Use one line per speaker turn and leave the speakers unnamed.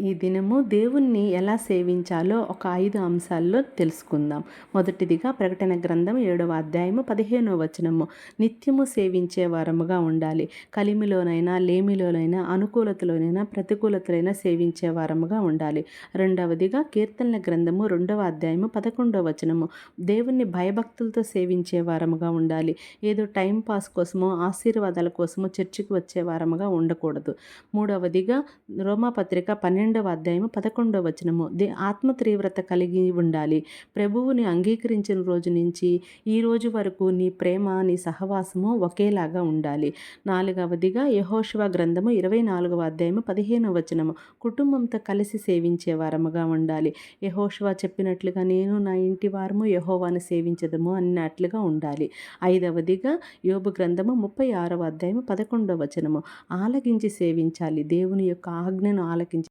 ఈ దినము దేవుణ్ణి ఎలా సేవించాలో ఒక 5 అంశాల్లో తెలుసుకుందాం. మొదటిదిగా ప్రకటన గ్రంథం 7వ అధ్యాయము 15వ వచనము. నిత్యము సేవించే వారముగా ఉండాలి. కలిమిలోనైనా, లేమిలోనైనా, అనుకూలతలోనైనా, ప్రతికూలతలైనా సేవించే వారముగా ఉండాలి. రెండవదిగా కీర్తనల గ్రంథము 2వ అధ్యాయము 11వ వచనము. దేవుణ్ణి భయభక్తులతో సేవించే వారముగా ఉండాలి. ఏదో టైం పాస్ కోసమో, ఆశీర్వాదాల కోసమో చర్చికి వచ్చే వారముగా ఉండకూడదు. మూడవదిగా రోమాపత్రిక 12వ అధ్యాయము 11వ వచనము. ఆత్మ తీవ్రత కలిగి ఉండాలి. ప్రభువుని అంగీకరించిన రోజు నుంచి ఈ రోజు వరకు నీ ప్రేమ, నీ సహవాసము ఒకేలాగా ఉండాలి. నాలుగవదిగా యెహోషువ గ్రంథము 24వ అధ్యాయము 15వ వచనము. కుటుంబంతో కలిసి సేవించే వారముగా ఉండాలి. యెహోషువ చెప్పినట్లుగా నేను నా ఇంటి వారము యెహోవాను సేవించదము అన్నట్లుగా ఉండాలి. ఐదవదిగా యోబు గ్రంథము 36వ అధ్యాయము 11వ వచనము. ఆలకించి సేవించాలి. దేవుని యొక్క ఆజ్ఞను ఆలకించి